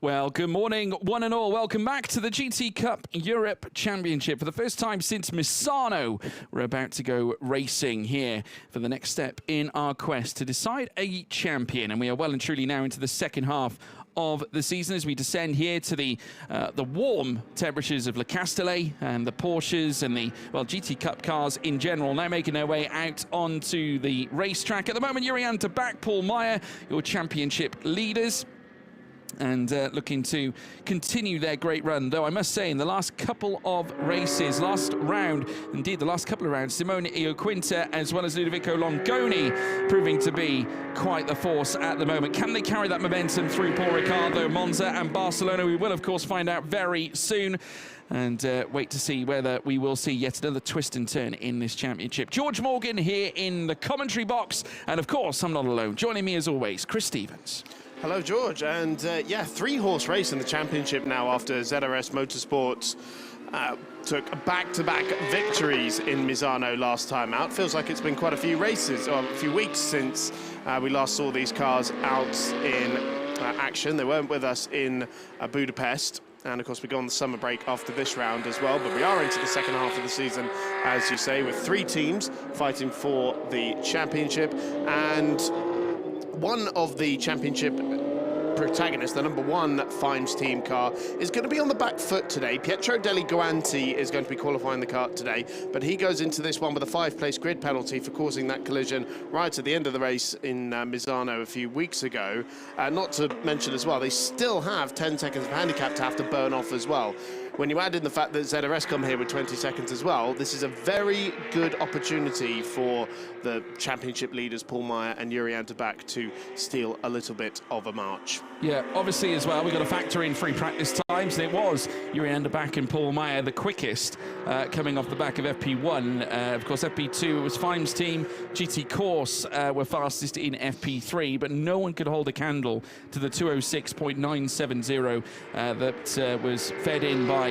Well, good morning, one and all. Welcome back to the GT Cup Europe Championship. For the first time since Misano, we're about to go racing here for the next step in our quest to decide a champion. And we are well and truly now into the second half of the season as we descend here to the warm temperatures of Le Castellet and the Porsches and the, well, GT Cup cars in general now making their way out onto the racetrack. At the moment, Jurian de Back, Paul Meyer, your championship leaders, and looking to continue their great run. Though I must say, in the last couple of races, last round, indeed the last couple of rounds, Simone Ioquinta as well as Ludovico Longoni proving to be quite the force at the moment. Can they carry that momentum through Paul Ricard, though? Monza and Barcelona, we will of course find out very soon. And wait to see whether we will see yet another twist and turn in this championship. George Morgan here in the commentary box. And of course, I'm not alone. Joining me as always, Chris Stevens. Hello, George. And yeah, three-horse race in the championship now after ZRS Motorsports took back-to-back victories in Misano last time out. Feels like it's been quite a few races, or a few weeks since we last saw these cars out in action. They weren't with us in Budapest. And of course, we go on the summer break after this round as well. But we are into the second half of the season, as you say, with three teams fighting for the championship. And one of the championship protagonists, the number one Fimes team car, is going to be on the back foot today. Pietro Deli Guanti is going to be qualifying the car today, but he goes into this one with a 5-place grid penalty for causing that collision right at the end of the race in Misano a few weeks ago. Not to mention as well, they still have 10 seconds of handicap to have to burn off as well. When you add in the fact that ZRS come here with 20 seconds as well, this is a very good opportunity for the championship leaders, Paul Meyer and Jurian de Back, to steal a little bit of a march. Yeah, obviously as well, we've got to factor in free practice times. It was Jurian de Back and Paul Meyer the quickest coming off the back of FP1. Of course, FP2, it was Fimes team. GT Course were fastest in FP3, but no one could hold a candle to the 206.970 that was fed in by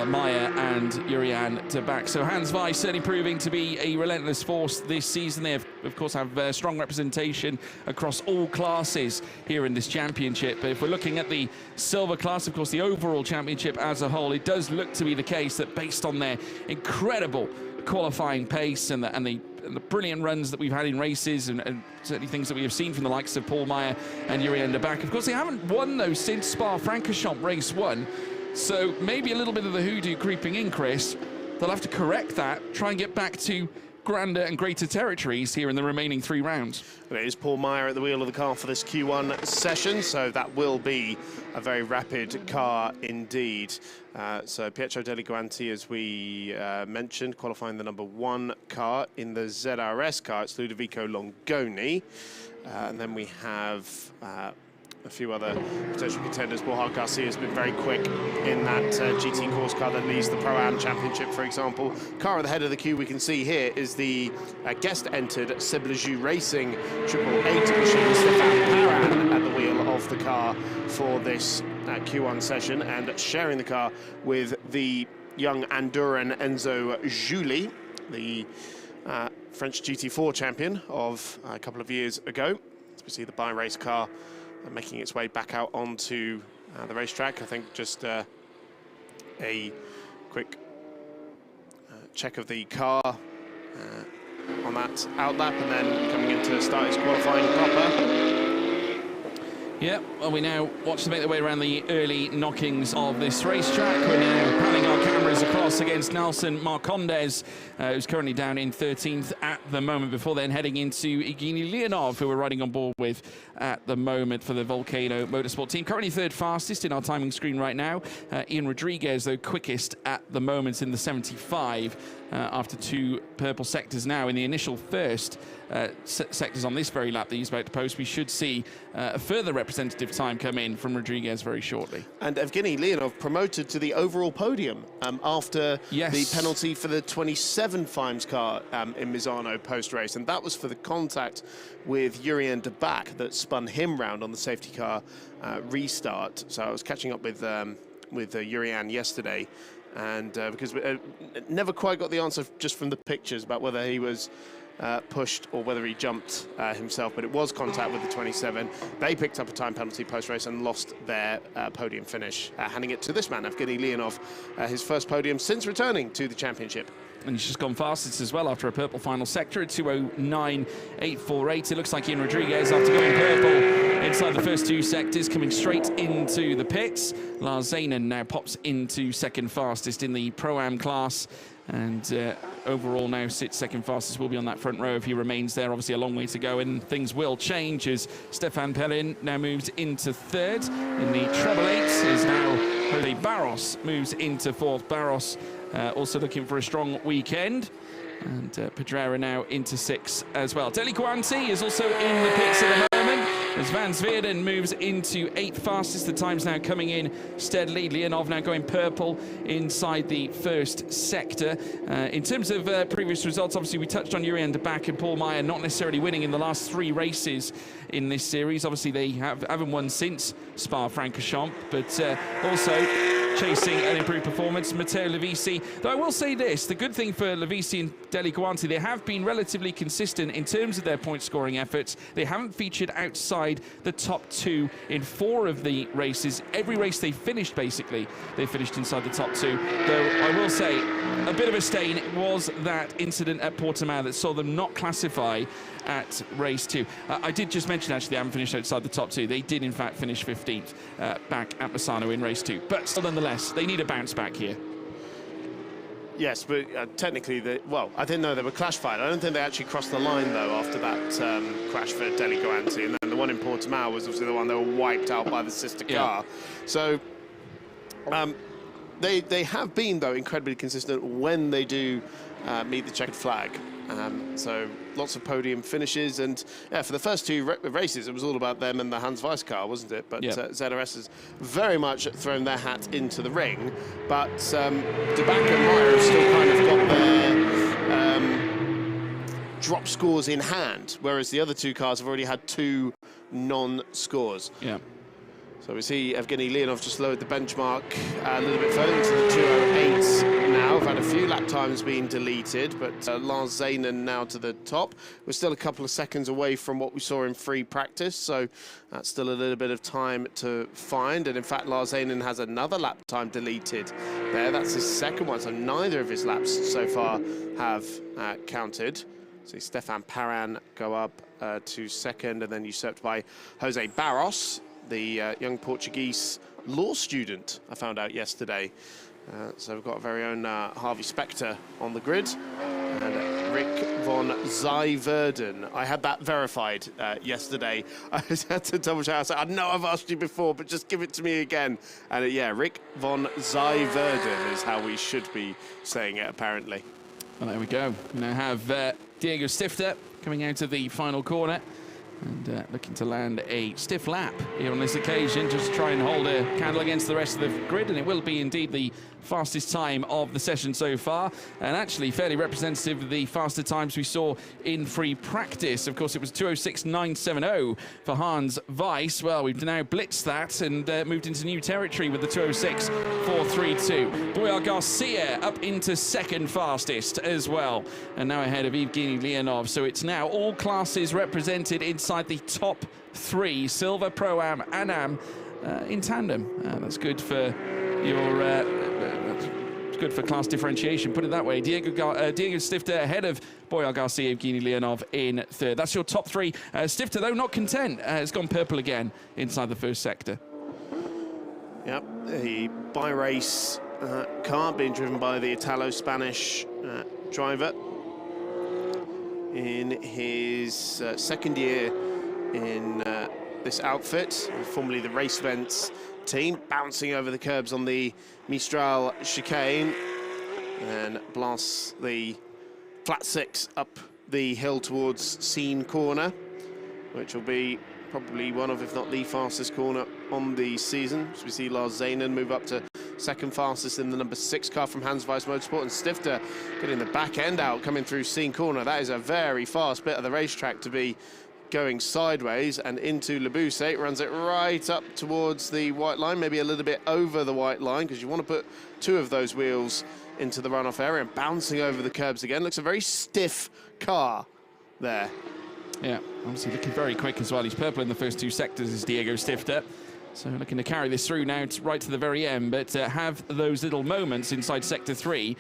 Meyer and Jurian de Back. So Hans Weiss certainly proving to be a relentless force this season. They have, of course, have strong representation across all classes here in this championship. But if we're looking at the silver class, of course, the overall championship as a whole, it does look to be the case that based on their incredible qualifying pace and the brilliant runs that we've had in races and certainly things that we have seen from the likes of Paul Meyer and Jurian de Back. Of course, they haven't won, though, since Spa-Francorchamps race 1. So maybe a little bit of the hoodoo creeping in, Chris. They'll have to correct that, try and get back to grander and greater territories here in the remaining 3 rounds. It is Paul Meyer at the wheel of the car for this Q1 session, so that will be a very rapid car indeed. So Pietro Deli Guanti, as we mentioned, qualifying the number 1 car. In the ZRS car, it's Ludovico Longoni. And then we have a few other potential contenders. Borja Garcia has been very quick in that GT Course car that leads the Pro-Am Championship, for example. Car at the head of the queue we can see here is the guest-entered Seblaju Racing 888 machine, Stefan Paran at the wheel of the car for this Q1 session, and sharing the car with the young Andorran Enzo Juli, the French GT4 champion of a couple of years ago. As we see the bi-race car making its way back out onto the racetrack. I think just a quick check of the car on that outlap, and then coming in to start his qualifying proper. Yeah, well, we now watch them make their way around the early knockings of this racetrack. We're now panning our cameras across against Nelson Marcondes, who's currently down in 13th at the moment, before then heading into Evgeny Leonov, who we're riding on board with at the moment for the Volcano Motorsport team. Currently 3rd fastest in our timing screen right now. Ian Rodriguez, though, quickest at the moment in the 75, after 2 purple sectors now. In the initial first sectors on this very lap that he's about to post, we should see a further representative time come in from Rodriguez very shortly. And Evgeny Leonov promoted to the overall podium after the penalty for the 27 Fimes car in Misano post-race, and that was for the contact with Jurian de Back that spun him round on the safety car restart. So I was catching up with Jurian yesterday, and because we never quite got the answer just from the pictures about whether he was pushed or whether he jumped himself, but it was contact with the 27. They picked up a time penalty post-race and lost their podium finish, handing it to this man, Evgeny Leonov, his first podium since returning to the championship. And he's just gone fastest as well after a purple final sector at 2:09.848. It looks like Ian Rodriguez, after going purple inside the first two sectors, coming straight into the pits. Lars Zanen now pops into second fastest in the Pro-Am class. And overall now sits second fastest, will be on that front row if he remains there. Obviously a long way to go, and things will change as Stefan Pelin now moves into third. In the treble eight is now Jose Barros moves into fourth. Barros also looking for a strong weekend. And Pedrera now into sixth as well. Deli Guanti is also in the pits at the moment as Van Zveerden moves into eighth fastest. The time's now coming in steadily. Leonov now going purple inside the first sector. In terms of previous results, obviously we touched on Jurien de Back and Paul Meyer not necessarily winning in the last three races in this series. Obviously they haven't won since Spa-Francorchamps, but also chasing an improved performance. Matteo Levisi, though I will say this, the good thing for Levisi and Deli Guanti, they have been relatively consistent in terms of their point scoring efforts. They haven't featured outside the top two in 4 of the races. Every race they finished, basically, they finished inside the top 2. Though I will say, a bit of a stain was that incident at Portimao that saw them not classify at race 2. I did just mention, actually, they haven't finished outside the top 2. They did, in fact, finish 15th back at Misano in race 2. But still, nonetheless, they need a bounce back here. Yes, but technically, I didn't know they were classified. I don't think they actually crossed the line, though, after that crash for Deli Guanti. And then the one in Portimao was obviously the one that were wiped out by the sister car. So they have been, though, incredibly consistent when they do meet the checkered flag. So lots of podium finishes, and yeah, for the first 2 races, it was all about them and the Hans Weiss car, wasn't it? But ZRS has very much thrown their hat into the ring. But de Back and Meyer have still kind of got their drop scores in hand, whereas the other 2 cars have already had 2 non-scores. Yeah. So we see Evgeny Leonov just lowered the benchmark a little bit further into the 2:08 now. We've had a few lap times being deleted, but Lars Zanen now to the top. We're still a couple of seconds away from what we saw in free practice, so that's still a little bit of time to find. And in fact, Lars Zanen has another lap time deleted there. That's his second one, so neither of his laps so far have counted. See Stefan Paran go up to second, and then usurped by Jose Barros, the young Portuguese law student I found out yesterday. So we've got our very own Harvey Specter on the grid, and Rick von Zijverden. I had that verified yesterday. I had to double check. I said, I know I've asked you before, but just give it to me again. And yeah, Rick von Zijverden is how we should be saying it, apparently. Well, there we go. We now have Diego Stifter coming out of the final corner and looking to land a stiff lap here on this occasion, just try and hold a candle against the rest of the grid, and it will be indeed the fastest time of the session so far, and actually fairly representative of the faster times we saw in free practice. Of course, it was 2:06.970 for Hans Weiss. Well, we've now blitzed that and moved into new territory with the 2:06.432. Boyar Garcia up into second fastest as well, and now ahead of Evgeny Leonov. So it's now all classes represented inside the top 3, Silver, Pro-Am, and Am in tandem. That's good for your it's good for class differentiation, put it that way. Diego Stifter ahead of Boyar Garcia, Evgeny Leonov in third. That's your top 3. Stifter, though, not content, has gone purple again inside the first sector. Yep, the bi-race car being driven by the Italo-Spanish driver in his second year in this outfit, formerly the Race Events team, bouncing over the curbs on the Mistral chicane and blasts the flat 6 up the hill towards Scene Corner, which will be probably one of, if not the fastest corner on the season. So we see Lars Zanen move up to second fastest in the number 6 car from Hans Weiss Motorsport, and Stifter getting the back end out, coming through Scene Corner. That is a very fast bit of the racetrack to be going sideways and into Le Bousset. Runs it right up towards the white line, maybe a little bit over the white line, because you want to put 2 of those wheels into the runoff area, and bouncing over the curbs again. Looks a very stiff car there. Yeah, obviously looking very quick as well. He's purple in the first 2 sectors, is Diego Stifter. So looking to carry this through now right to the very end, but have those little moments inside Sector 3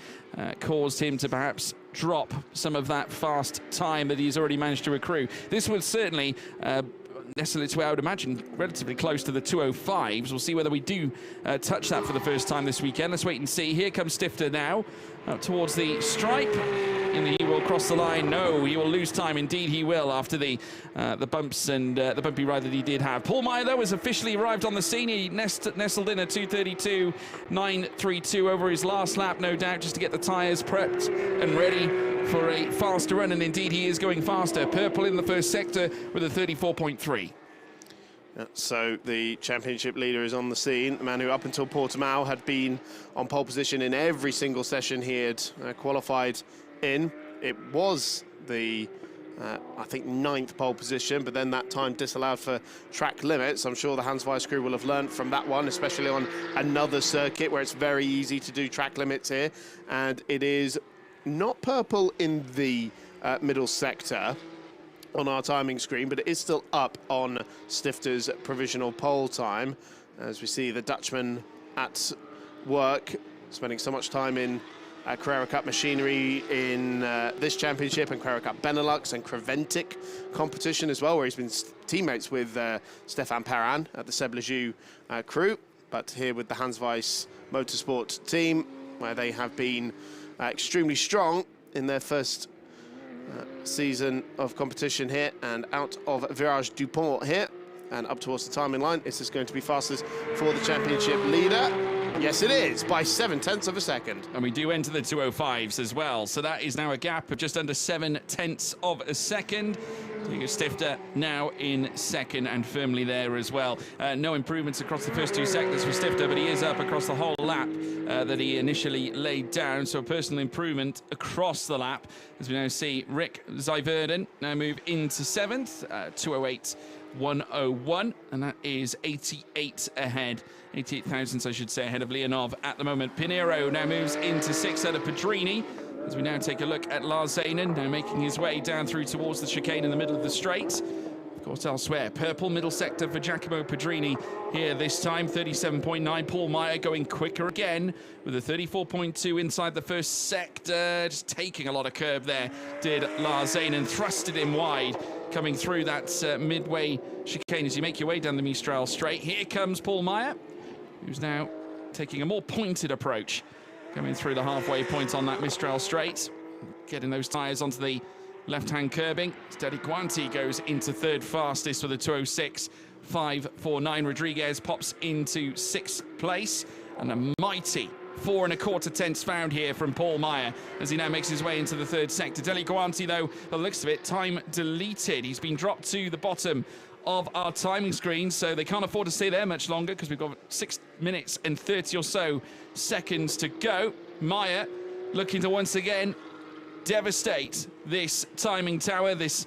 caused him to perhaps drop some of that fast time that he's already managed to accrue. This would certainly nestle its way, I would imagine, relatively close to the 205s. We'll see whether we do touch that for the first time this weekend. Let's wait and see. Here comes Stifter now, up towards the stripe. And he will cross the line. No, he will lose time. Indeed, he will after the bumps and the bumpy ride that he did have. Paul Meyer, though, has officially arrived on the scene. He nestled in at 2:32.932 over his last lap, no doubt, just to get the tyres prepped and ready for a faster run. And indeed, he is going faster. Purple in the first sector with a 34.3. So the championship leader is on the scene, the man who up until Portimao had been on pole position in every single session he had qualified in. It was the, I think, 9th pole position, but then that time disallowed for track limits. I'm sure the Hans Weiss crew will have learned from that one, especially on another circuit where it's very easy to do track limits here. And it is not purple in the middle sector on our timing screen, but it is still up on Stifter's provisional pole time, as we see the Dutchman at work, spending so much time in Carrera Cup machinery in this championship and Carrera Cup Benelux and Creventic competition as well, where he's been teammates with Stefan Perrin at the Seb Lejeune crew, but here with the Hans Weiss Motorsport team, where they have been extremely strong in their first season of competition here, and out of Virage Dupont here and up towards the timing line. Is this going to be fastest for the championship leader? Yes, it is, by 0.7 of a second. And we do enter the 205s as well, so that is now a gap of just under 0.7 of a second. Diego Stifter now in second and firmly there as well. No improvements across the first 2 sectors for Stifter, but he is up across the whole lap that he initially laid down. So a personal improvement across the lap, as we now see Rick Zyverden now move into 7th, 208.101, and that is 88 ahead. 88 thousandths, I should say, ahead of Leonov at the moment. Pinheiro now moves into 6th out of Pedrini. As we now take a look at Lars Zanen, now making his way down through towards the chicane in the middle of the straight. Of course, elsewhere, purple middle sector for Giacomo Pedrini here this time, 37.9. Paul Meyer going quicker again with a 34.2 inside the first sector. Just taking a lot of curb there, did Lars Zanen, thrusted him wide, coming through that midway chicane as you make your way down the Mistral straight. Here comes Paul Meyer, who's now taking a more pointed approach, coming through the halfway point on that Mistral straight, getting those tyres onto the left-hand curbing. Steady Guanti goes into 3rd fastest with a 2:06.549. Rodriguez pops into 6th place, and a mighty 4 1/4 tenths found here from Paul Meyer as he now makes his way into the 3rd sector. Deli Guanti, though, by the looks of it, time deleted. He's been dropped to the bottom of our timing screen, so they can't afford to stay there much longer because we've got 6 minutes and 30 or so seconds to go. Meyer looking to once again devastate this timing tower, this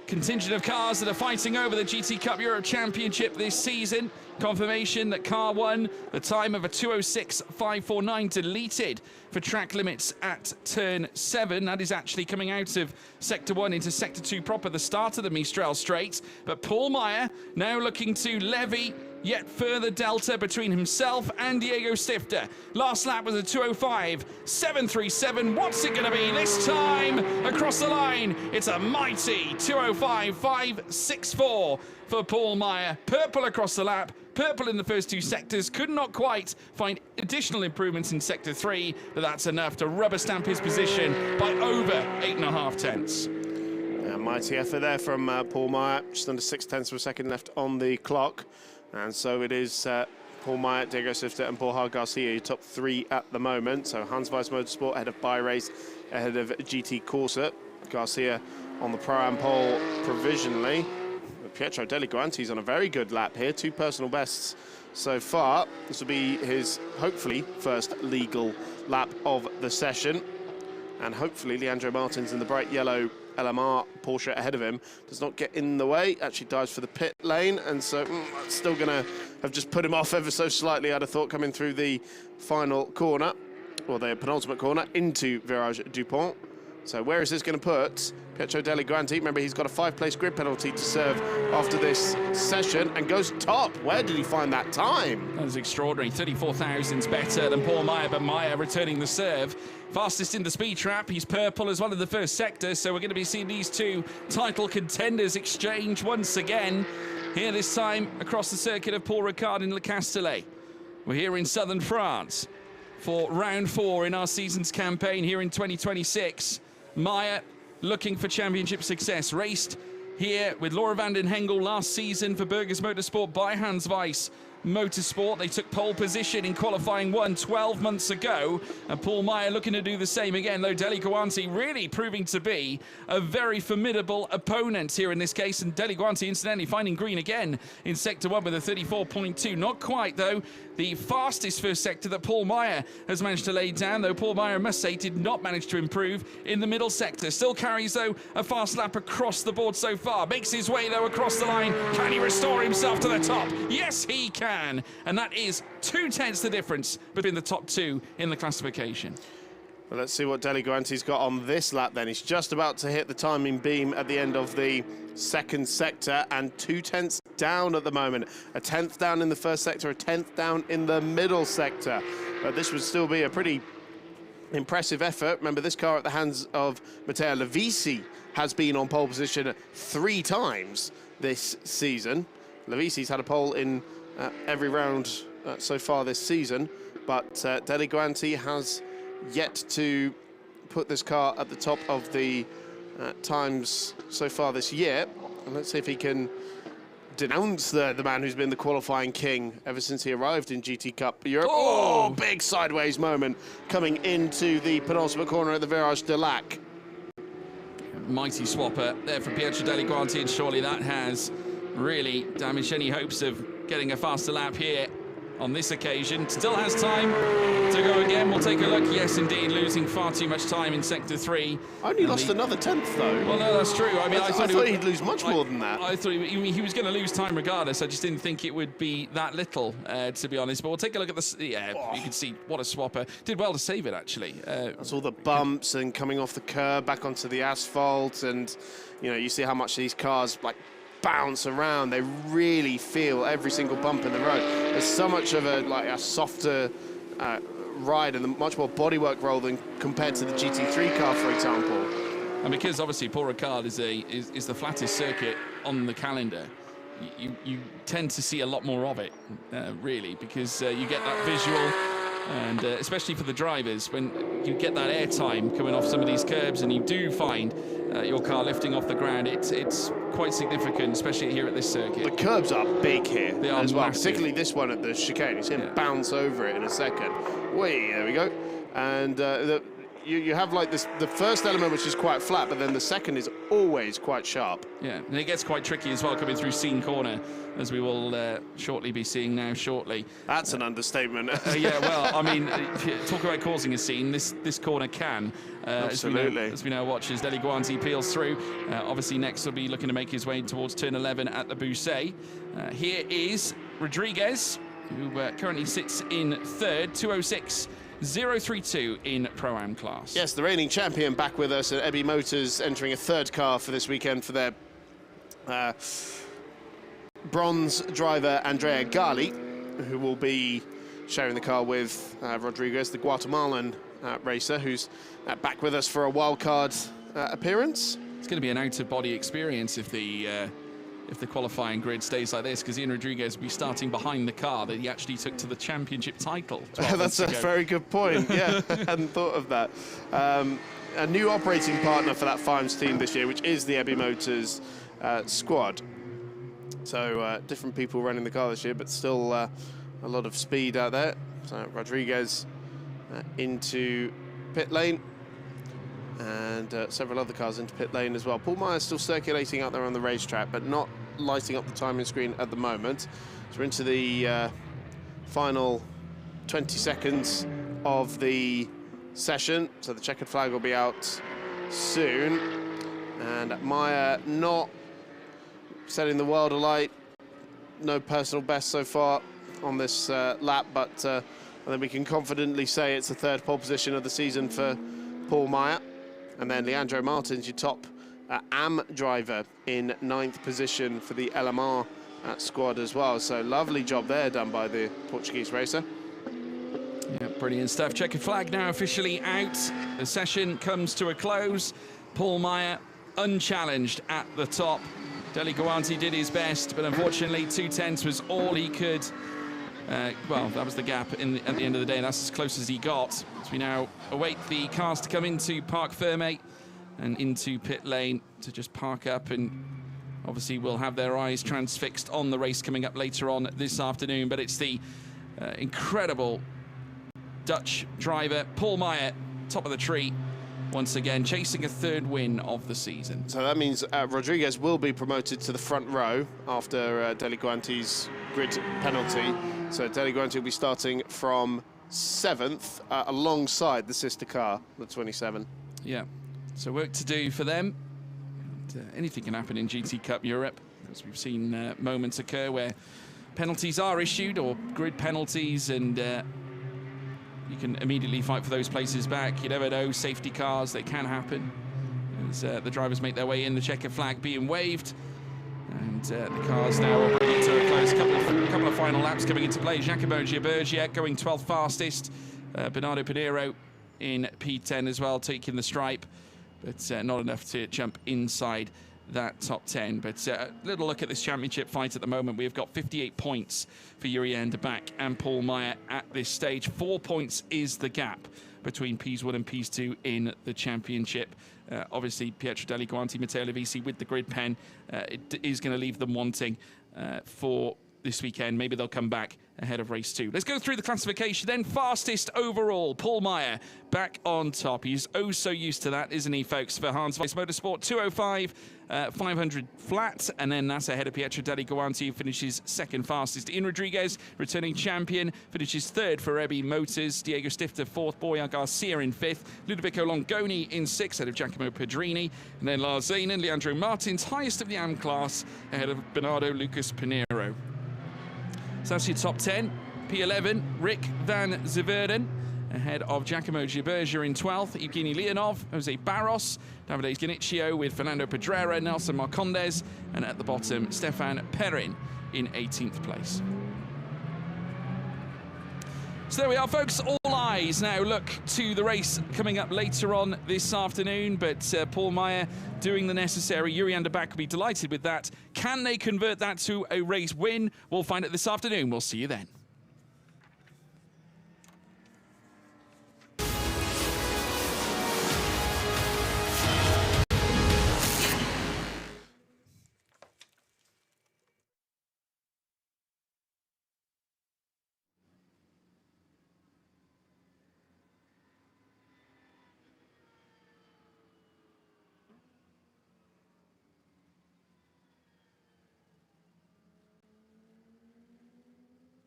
contingent of cars that are fighting over the GT Cup Europe Championship this season. Confirmation that car 1, the time of a 2:06.549, deleted for track limits at turn 7. That is actually coming out of Sector 1 into Sector 2 proper, the start of the Mistral Straight. But Paul Meyer now looking to levy yet further delta between himself and Diego Stifter. Last lap was a 2:05.737. What's it going to be this time across the line? It's a mighty 2:05.564 for Paul Meyer. Purple across the lap, purple in the first 2 sectors. Could not quite find additional improvements in Sector 3, but that's enough to rubber stamp his position by over 8.5 tenths. Yeah, mighty effort there from Paul Meyer. Just under 0.6 of a second left on the clock. And so it is Paul Meyer, Diego Stifter and Borja Garcia, your top 3 at the moment. So Hans Weiss Motorsport ahead of Bi-Race, ahead of GT Corsa. Garcia on the Pro-Am pole provisionally. Pietro Deli Guanti's on a very good lap here, 2 personal bests so far. This will be his, hopefully, first legal lap of the session. And hopefully Leandro Martins in the bright yellow LMR Porsche ahead of him does not get in the way, actually dives for the pit lane, and so that's still going to have just put him off ever so slightly, I'd have thought, coming through the final corner, or the penultimate corner, into Virage Dupont. So where is this going to put Pietro Deli Guanti? Remember, he's got a 5-place grid penalty to serve after this session and goes top. Where did he find that time? That was extraordinary. 34 thousandths better than Paul Meyer, but Meyer returning the serve. Fastest in the speed trap. He's purple as well in the first sector, so we're going to be seeing these two title contenders exchange once again. Here this time across the circuit of Paul Ricard in Le Castellet. We're here in southern France for round 4 in our season's campaign here in 2026. Meyer looking for championship success. Raced here with Laura van den Hengel last season for Burgers Motorsport by Hans Weiss Motorsport. They took pole position in qualifying 1 12 months ago, and Paul Meyer looking to do the same again, though Deli Guanti really proving to be a very formidable opponent here in this case, and Deli Guanti incidentally finding green again in sector 1 with a 34.2. Not quite though the fastest first sector that Paul Meyer has managed to lay down, though Paul Meyer, I must say, did not manage to improve in the middle sector. Still carries though a fast lap across the board so far. Makes his way though across the line. Can he restore himself to the top? Yes, he can. And that is 2/10 the difference between the top 2 in the classification. Well, let's see what Deli Guanti's got on this lap then. He's just about to hit the timing beam at the end of the second sector, and 2/10 down at the moment. A 10th down in the first sector, a 10th down in the middle sector. But this would still be a pretty impressive effort. Remember, this car at the hands of Matteo Levisi has been on pole position 3 times this season. Levisi's had a pole in every round so far this season, but Deli Guanti has yet to put this car at the top of the times so far this year. And let's see if he can denounce the man who's been the qualifying king ever since he arrived in GT Cup Europe. Oh, big sideways moment coming into the penultimate corner at the Virage de Lac. Mighty swapper there from Pietro Deli Guanti, and surely that has really damaged any hopes of getting a faster lap here on this occasion. Still has time to go again. We'll take a look. Yes, indeed, losing far too much time in sector 3. Only lost another 10th, though. Well, no, that's true. I mean, I thought he'd lose much more than that. I thought he was going to lose time regardless. I just didn't think it would be that little, to be honest. But we'll take a look at this. Yeah, you can see what a swapper. Did well to save it, actually. That's all the bumps and coming off the curb back onto the asphalt, and you see how much these cars bounce around. They really feel every single bump in the road. There's so much of a softer ride and much more bodywork roll than compared to the GT3 car, for example. And because obviously Paul Ricard is the flattest circuit on the calendar, you tend to see a lot more of it, really, because you get that visual. And especially for the drivers, when you get that air time coming off some of these curbs and you do find your car lifting off the ground, it's quite significant, especially here at this circuit. The curbs are big here they are as well, massive. particularly this one at the chicane. You see him bounce over it in a second. Whee, there we go. And you have the first element, which is quite flat, but then the second is always quite sharp. Yeah, and it gets quite tricky as well coming through Scene Corner, as we will shortly be seeing now shortly. That's an understatement. Yeah, well, I mean, talk about causing a scene. This corner can. Absolutely. As we now watch as Deli Guanti peels through. Obviously, next will be looking to make his way towards turn 11 at the Bousset. Here is Rodriguez, who currently sits in 3rd, 206.032 in Pro-Am class. Yes, the reigning champion back with us at Ebby Motors, entering a 3rd car for this weekend for their bronze driver Andrea Gali, who will be sharing the car with Rodriguez, the Guatemalan racer, who's back with us for a wildcard appearance. It's going to be an out-of-body experience if the qualifying grid stays like this, because Ian Rodriguez will be starting behind the car that he actually took to the championship title. That's a very good point. Yeah, I hadn't thought of that. A new operating partner for that Farms team this year, which is the Ebby Motors squad. So different people running the car this year, but still a lot of speed out there. So Rodriguez into pit lane, and several other cars into pit lane as well. Paul Meyer still circulating out there on the racetrack, but not lighting up the timing screen at the moment. So we're into the final 20 seconds of the session, so the checkered flag will be out soon. And Meyer not setting the world alight. No personal best so far on this lap, but I think we can confidently say it's the 3rd pole position of the season for Paul Meyer. And then Leandro Martins, your top AM driver, in 9th position for the LMR squad as well. So lovely job there done by the Portuguese racer. Yeah, brilliant stuff. Checkered flag now officially out. The session comes to a close. Paul Meyer unchallenged at the top. Deli Guanti did his best, but unfortunately 2/10 was all he could. Well, that was the gap at the end of the day, and that's as close as he got. So we now await the cars to come into Parc Fermé and into pit lane to just park up, and obviously will have their eyes transfixed on the race coming up later on this afternoon. But it's the incredible Dutch driver, Paul Meyer, top of the tree, once again, chasing a 3rd win of the season. So that means Rodriguez will be promoted to the front row after Deli Guanti's grid penalty. So Deli Guanti will be starting from 7th alongside the sister car, the 27. Yeah, so work to do for them. And, anything can happen in GT Cup Europe, because we've seen moments occur where penalties are issued, or grid penalties, and you can immediately fight for those places back. You never know, safety cars, they can happen. As the drivers make their way in, the checker flag being waved. And the cars now are bringing it to a close. Couple of final laps coming into play. Giacomo Giobergia going 12th fastest. Bernardo Pinheiro in P10 as well, taking the stripe. But not enough to jump inside that top 10. But a little look at this championship fight at the moment. We've got 58 points for Jurien de Back and Paul Meyer at this stage. 4 points is the gap between Ps1 and Ps2 in the championship. Obviously, Pietro Deli Guanti, Matteo Levisi with the grid pen. It is going to leave them wanting for this weekend. Maybe they'll come back ahead of race 2. Let's go through the classification then. Fastest overall, Paul Meyer back on top. He's oh so used to that, isn't he, folks, for Hans Weiss Motorsport. 2:05, 500 flat, and then that's ahead of Pietro Deli Guanti, who finishes 2nd fastest. Ian Rodriguez, returning champion, finishes 3rd for Rebbe Motors. Diego Stifter 4th, Boya Garcia in 5th, Ludovico Longoni in 6th, ahead of Giacomo Pedrini, and then Lars Zanen, Leandro Martins, highest of the AM class, ahead of Bernardo Lucas Pinheiro. So that's your top 10. P11, Rick van Zeverden, ahead of Giacomo Giobergia in 12th, Evgeny Leonov, Jose Barros, Davide Ganiccio with Fernando Pedrera, Nelson Marcondes, and at the bottom, Stefan Perrin in 18th place. So there we are, folks. All eyes now look to the race coming up later on this afternoon, but Paul Meyer doing the necessary. Jurien de Back will be delighted with that. Can they convert that to a race win? We'll find it this afternoon. We'll see you then.